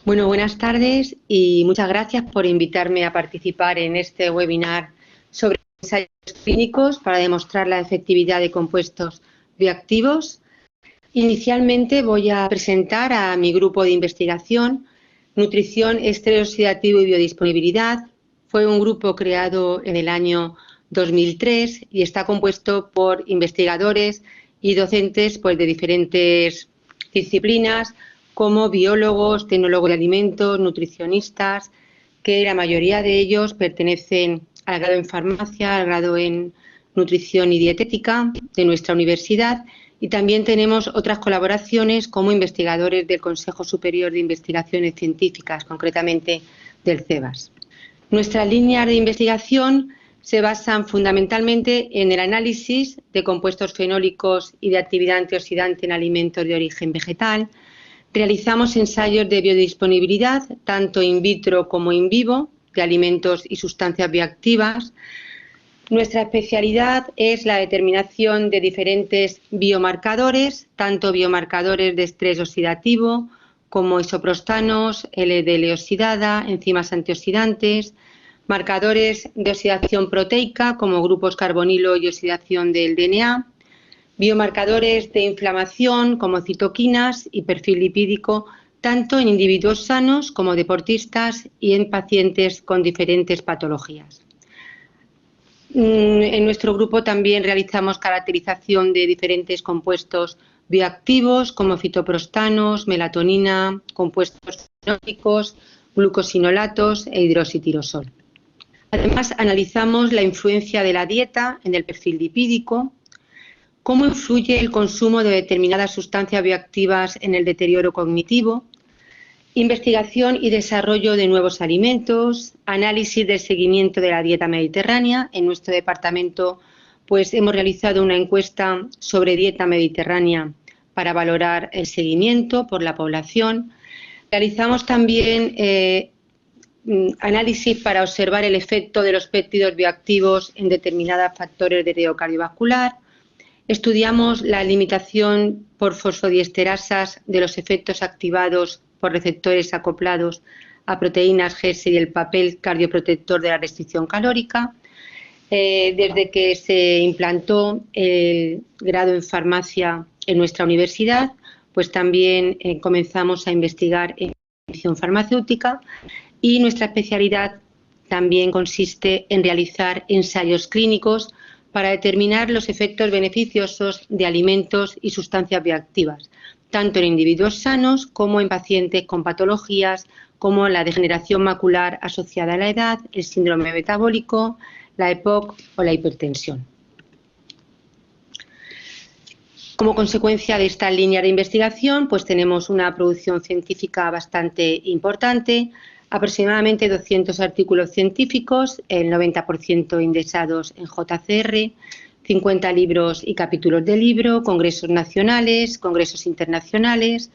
Bueno, buenas tardes y muchas gracias por invitarme a participar en este webinar sobre ensayos clínicos para demostrar la efectividad de compuestos bioactivos. Inicialmente voy a presentar a mi grupo de investigación, Nutrición, Estrés Oxidativo y Biodisponibilidad. Fue un grupo creado en el año 2003 y está compuesto por investigadores y docentes de diferentes disciplinas, como biólogos, tecnólogos de alimentos, nutricionistas, que la mayoría de ellos pertenecen al grado en farmacia, al grado en nutrición y dietética de nuestra universidad, y también tenemos otras colaboraciones como investigadores del Consejo Superior de Investigaciones Científicas, concretamente del CEBAS. Nuestras líneas de investigación se basan fundamentalmente en el análisis de compuestos fenólicos y de actividad antioxidante en alimentos de origen vegetal. Realizamos ensayos de biodisponibilidad, tanto in vitro como in vivo, de alimentos y sustancias bioactivas. Nuestra especialidad es la determinación de diferentes biomarcadores, tanto biomarcadores de estrés oxidativo como isoprostanos, LDL oxidada, enzimas antioxidantes, marcadores de oxidación proteica como grupos carbonilo y oxidación del DNA, biomarcadores de inflamación como citoquinas y perfil lipídico, tanto en individuos sanos como deportistas y en pacientes con diferentes patologías. En nuestro grupo también realizamos caracterización de diferentes compuestos bioactivos como fitoprostanos, melatonina, compuestos fenólicos, glucosinolatos e hidroxitirosol. Además, analizamos la influencia de la dieta en el perfil lipídico, cómo influye el consumo de determinadas sustancias bioactivas en el deterioro cognitivo, investigación y desarrollo de nuevos alimentos, análisis del seguimiento de la dieta mediterránea. En nuestro departamento hemos realizado una encuesta sobre dieta mediterránea para valorar el seguimiento por la población. Realizamos también análisis para observar el efecto de los péptidos bioactivos en determinados factores de riesgo cardiovascular. Estudiamos la limitación por fosfodiesterasas de los efectos activados por receptores acoplados a proteínas GS y el papel cardioprotector de la restricción calórica. Desde que se implantó el grado en farmacia en nuestra universidad, también comenzamos a investigar en nutrición farmacéutica, y nuestra especialidad también consiste en realizar ensayos clínicos para determinar los efectos beneficiosos de alimentos y sustancias bioactivas, tanto en individuos sanos como en pacientes con patologías como la degeneración macular asociada a la edad, el síndrome metabólico, la EPOC o la hipertensión. Como consecuencia de esta línea de investigación, tenemos una producción científica bastante importante, aproximadamente 200 artículos científicos, el 90% indexados en JCR, 50 libros y capítulos de libro, congresos nacionales, congresos internacionales,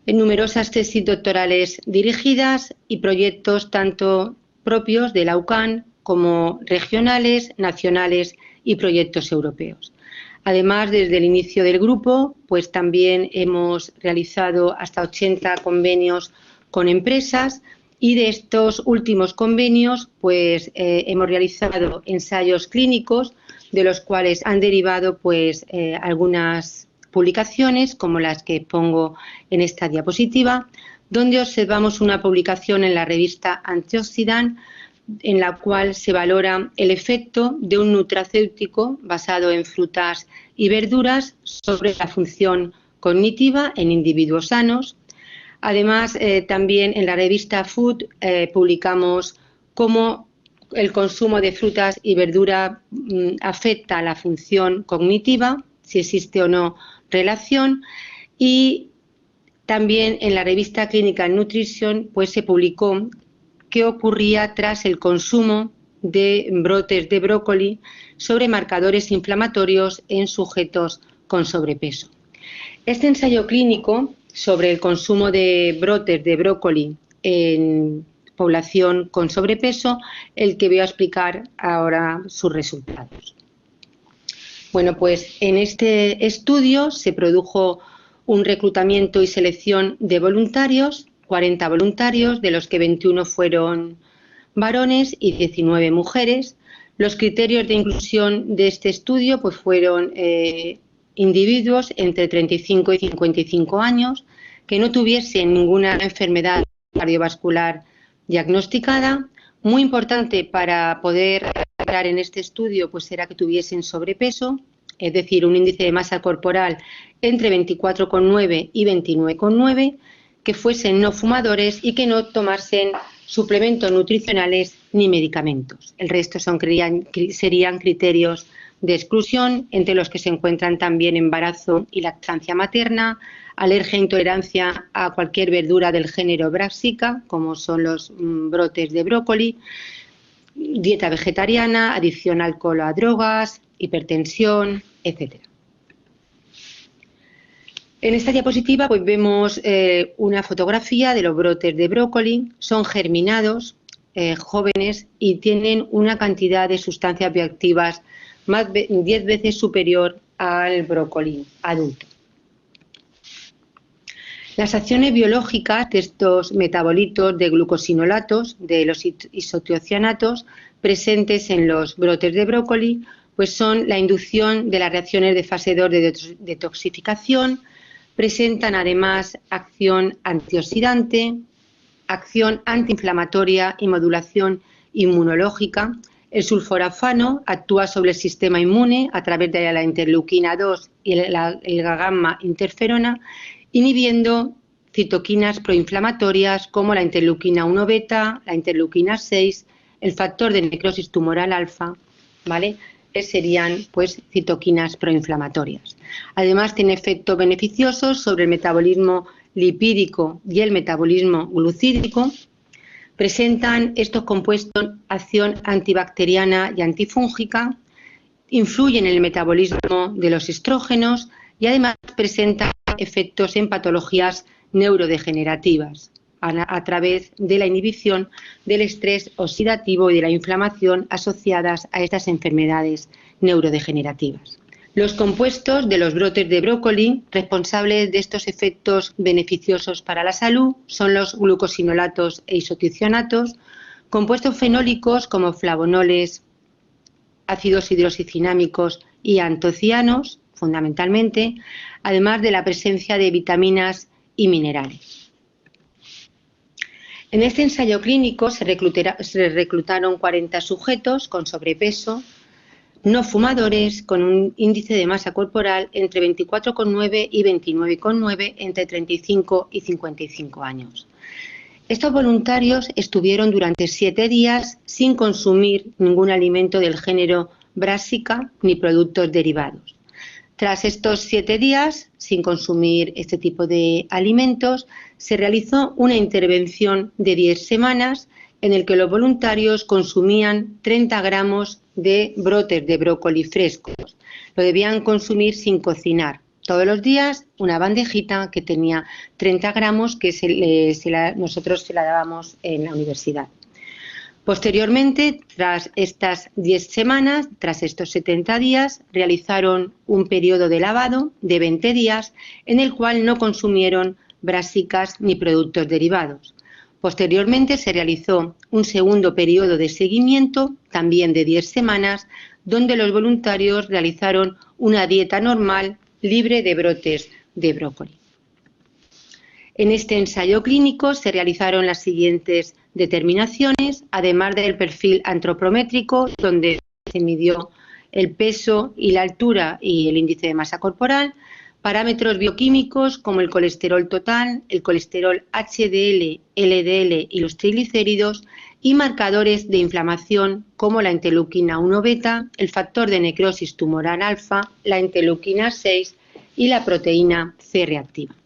numerosas tesis doctorales dirigidas y proyectos tanto propios de la UCAN como regionales, nacionales y proyectos europeos. Además, desde el inicio del grupo, también hemos realizado hasta 80 convenios con empresas, y de estos últimos convenios hemos realizado ensayos clínicos, de los cuales han derivado algunas publicaciones, como las que pongo en esta diapositiva, donde observamos una publicación en la revista Antioxidant, en la cual se valora el efecto de un nutracéutico basado en frutas y verduras sobre la función cognitiva en individuos sanos. Además, también en la revista Food publicamos cómo el consumo de frutas y verduras afecta a la función cognitiva, si existe o no relación, y también en la revista Clinical Nutrition se publicó qué ocurría tras el consumo de brotes de brócoli sobre marcadores inflamatorios en sujetos con sobrepeso. Este ensayo clínico sobre el consumo de brotes de brócoli en población con sobrepeso, el que voy a explicar ahora sus resultados. Bueno, en este estudio se produjo un reclutamiento y selección de voluntarios 40 voluntarios, de los que 21 fueron varones y 19 mujeres. Los criterios de inclusión de este estudio pues fueron individuos entre 35 y 55 años que no tuviesen ninguna enfermedad cardiovascular diagnosticada. Muy importante para poder entrar en este estudio pues era que tuviesen sobrepeso, es decir, un índice de masa corporal entre 24,9 y 29,9, que fuesen no fumadores y que no tomasen suplementos nutricionales ni medicamentos. El resto serían criterios de exclusión, entre los que se encuentran también embarazo y lactancia materna, alergia e intolerancia a cualquier verdura del género Brassica, como son los brotes de brócoli, dieta vegetariana, adicción al alcohol o a drogas, hipertensión, etc. En esta diapositiva pues vemos una fotografía de los brotes de brócoli. Son germinados, jóvenes, y tienen una cantidad de sustancias bioactivas 10 veces superior al brócoli adulto. Las acciones biológicas de estos metabolitos de glucosinolatos, de los isotiocianatos, presentes en los brotes de brócoli, pues son la inducción de las reacciones de fase 2 de detoxificación. Presentan además acción antioxidante, acción antiinflamatoria y modulación inmunológica. El sulforafano actúa sobre el sistema inmune a través de la interleuquina 2 y la gamma interferona, inhibiendo citoquinas proinflamatorias como la interleuquina 1 beta, la interleuquina 6, el factor de necrosis tumoral alfa, ¿vale?, que serían pues citoquinas proinflamatorias. Además tiene efectos beneficiosos sobre el metabolismo lipídico y el metabolismo glucídico. Presentan estos compuestos acción antibacteriana y antifúngica, influyen en el metabolismo de los estrógenos y además presentan efectos en patologías neurodegenerativas a través de la inhibición del estrés oxidativo y de la inflamación asociadas a estas enfermedades neurodegenerativas. Los compuestos de los brotes de brócoli responsables de estos efectos beneficiosos para la salud son los glucosinolatos e isotiocianatos, compuestos fenólicos como flavonoles, ácidos hidroxicinámicos y antocianos, fundamentalmente, además de la presencia de vitaminas y minerales. En este ensayo clínico se reclutaron 40 sujetos con sobrepeso, no fumadores, con un índice de masa corporal entre 24,9 y 29,9 entre 35 y 55 años. Estos voluntarios estuvieron durante 7 días sin consumir ningún alimento del género Brassica ni productos derivados. Tras estos 7 días, sin consumir este tipo de alimentos, se realizó una intervención de 10 semanas en el que los voluntarios consumían 30 gramos de brotes de brócoli frescos. Lo debían consumir sin cocinar. Todos los días una bandejita que tenía 30 gramos que nosotros se la dábamos en la universidad. Posteriormente, tras estas 10 semanas, tras estos 70 días, realizaron un periodo de lavado de 20 días en el cual no consumieron brásicas ni productos derivados. Posteriormente se realizó un segundo periodo de seguimiento, también de 10 semanas, donde los voluntarios realizaron una dieta normal libre de brotes de brócoli. En este ensayo clínico se realizaron las siguientes determinaciones, además del perfil antropométrico, donde se midió el peso y la altura y el índice de masa corporal, parámetros bioquímicos como el colesterol total, el colesterol HDL, LDL y los triglicéridos, y marcadores de inflamación como la interleuquina 1 beta, el factor de necrosis tumoral alfa, la interleuquina 6 y la proteína C reactiva.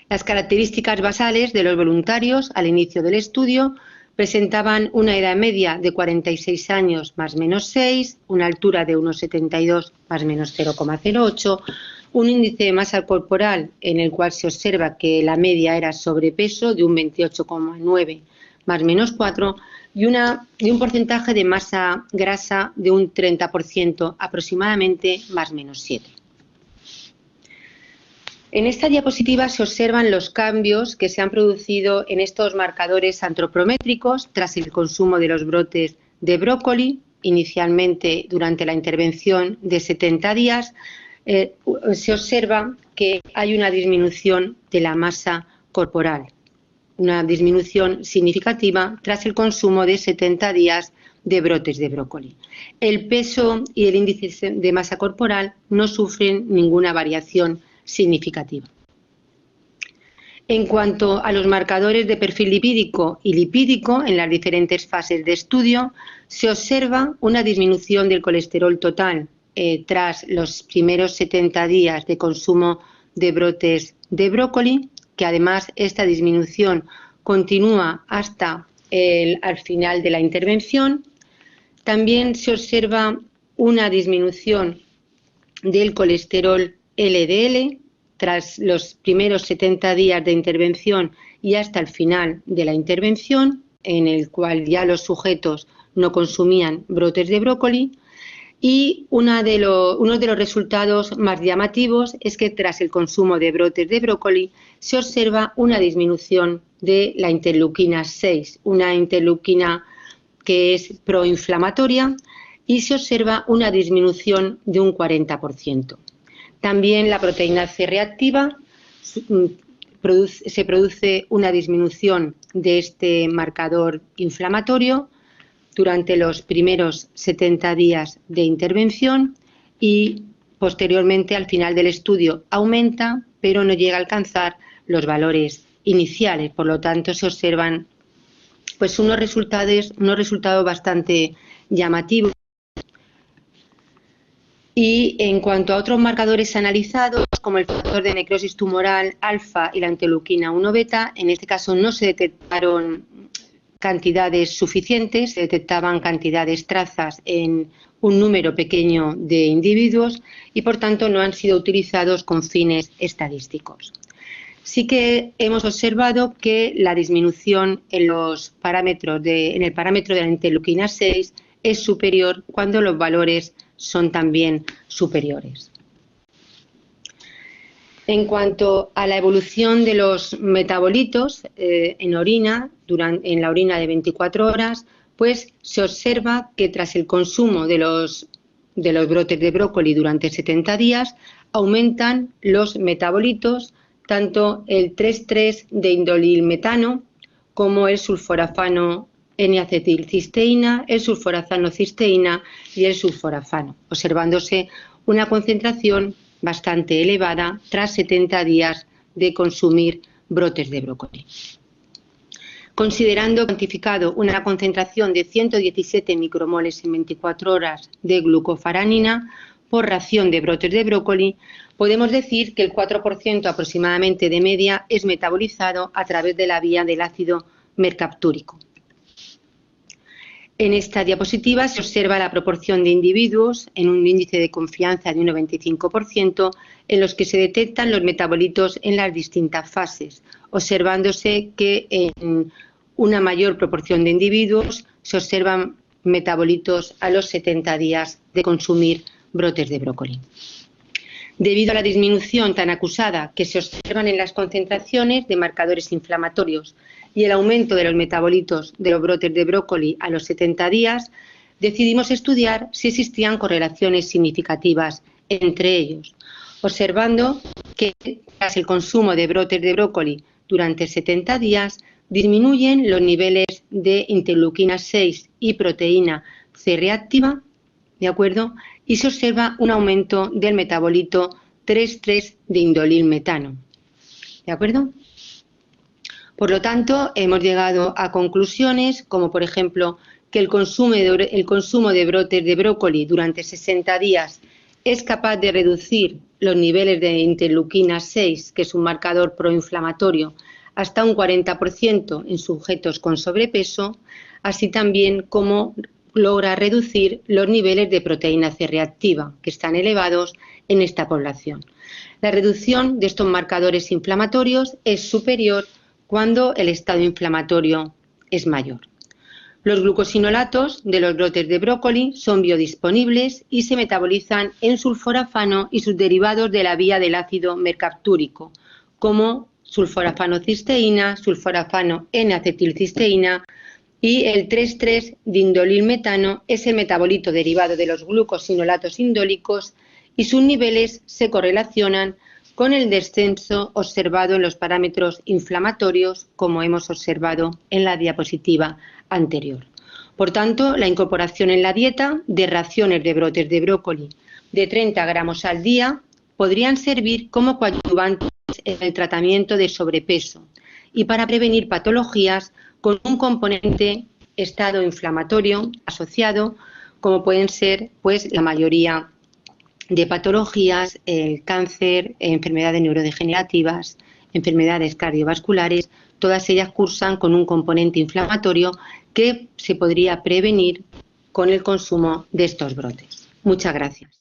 Las características basales de los voluntarios al inicio del estudio presentaban una edad media de 46 años más menos 6, una altura de 1,72 más menos 0,08, un índice de masa corporal en el cual se observa que la media era sobrepeso de un 28,9 más menos 4 y un porcentaje de masa grasa de un 30% aproximadamente más menos 7. En esta diapositiva se observan los cambios que se han producido en estos marcadores antropométricos tras el consumo de los brotes de brócoli, inicialmente durante la intervención de 70 días. Se observa que hay una disminución de la masa corporal, una disminución significativa tras el consumo de 70 días de brotes de brócoli. El peso y el índice de masa corporal no sufren ninguna variación significativa. En cuanto a los marcadores de perfil lipídico y lipídico en las diferentes fases de estudio, se observa una disminución del colesterol total tras los primeros 70 días de consumo de brotes de brócoli, que además esta disminución continúa hasta al final de la intervención. También se observa una disminución del colesterol LDL tras los primeros 70 días de intervención y hasta el final de la intervención, en el cual ya los sujetos no consumían brotes de brócoli. Y uno de los resultados más llamativos es que tras el consumo de brotes de brócoli se observa una disminución de la interleuquina 6, una interleuquina que es proinflamatoria, y se observa una disminución de un 40%. También la proteína C reactiva, se produce una disminución de este marcador inflamatorio durante los primeros 70 días de intervención y posteriormente al final del estudio aumenta, pero no llega a alcanzar los valores iniciales. Por lo tanto, se observan pues unos resultados bastante llamativos. Y en cuanto a otros marcadores analizados, como el factor de necrosis tumoral alfa y la interleuquina 1 beta, en este caso no se detectaron cantidades suficientes, se detectaban cantidades trazas en un número pequeño de individuos y por tanto no han sido utilizados con fines estadísticos. Sí que hemos observado que la disminución en el parámetro de la interleuquina 6 es superior cuando los valores son también superiores. En cuanto a la evolución de los metabolitos en la orina de 24 horas, pues se observa que tras el consumo de los brotes de brócoli durante 70 días aumentan los metabolitos, tanto el 3,3 de indolilmetano como el sulforafano N-acetilcisteína, el sulforazano cisteína y el sulforafano, observándose una concentración bastante elevada tras 70 días de consumir brotes de brócoli. Considerando cuantificado una concentración de 117 micromoles en 24 horas de glucofaranina por ración de brotes de brócoli, podemos decir que el 4% aproximadamente de media es metabolizado a través de la vía del ácido mercaptúrico. En esta diapositiva se observa la proporción de individuos en un índice de confianza de un 95% en los que se detectan los metabolitos en las distintas fases, observándose que en una mayor proporción de individuos se observan metabolitos a los 70 días de consumir brotes de brócoli. Debido a la disminución tan acusada que se observan en las concentraciones de marcadores inflamatorios y el aumento de los metabolitos de los brotes de brócoli a los 70 días, decidimos estudiar si existían correlaciones significativas entre ellos, observando que tras el consumo de brotes de brócoli durante 70 días disminuyen los niveles de interleuquina 6 y proteína C reactiva, ¿de acuerdo? Y se observa un aumento del metabolito 3,3 de indolilmetano, ¿de acuerdo? Por lo tanto, hemos llegado a conclusiones como, por ejemplo, que el consumo de brotes de brócoli durante 60 días es capaz de reducir los niveles de interleuquina 6, que es un marcador proinflamatorio, hasta un 40% en sujetos con sobrepeso, así también como logra reducir los niveles de proteína C reactiva, que están elevados en esta población. La reducción de estos marcadores inflamatorios es superior cuando el estado inflamatorio es mayor. Los glucosinolatos de los brotes de brócoli son biodisponibles y se metabolizan en sulforafano y sus derivados de la vía del ácido mercaptúrico, como sulforafano-cisteína, sulforafano N-acetilcisteína y el 3,3-dindolilmetano es el metabolito derivado de los glucosinolatos indólicos y sus niveles se correlacionan con el descenso observado en los parámetros inflamatorios, como hemos observado en la diapositiva anterior. Por tanto, la incorporación en la dieta de raciones de brotes de brócoli de 30 gramos al día podrían servir como coadyuvantes en el tratamiento de sobrepeso y para prevenir patologías con un componente estado inflamatorio asociado, como pueden ser pues la mayoría de patologías, el cáncer, enfermedades neurodegenerativas, enfermedades cardiovasculares, todas ellas cursan con un componente inflamatorio que se podría prevenir con el consumo de estos brotes. Muchas gracias.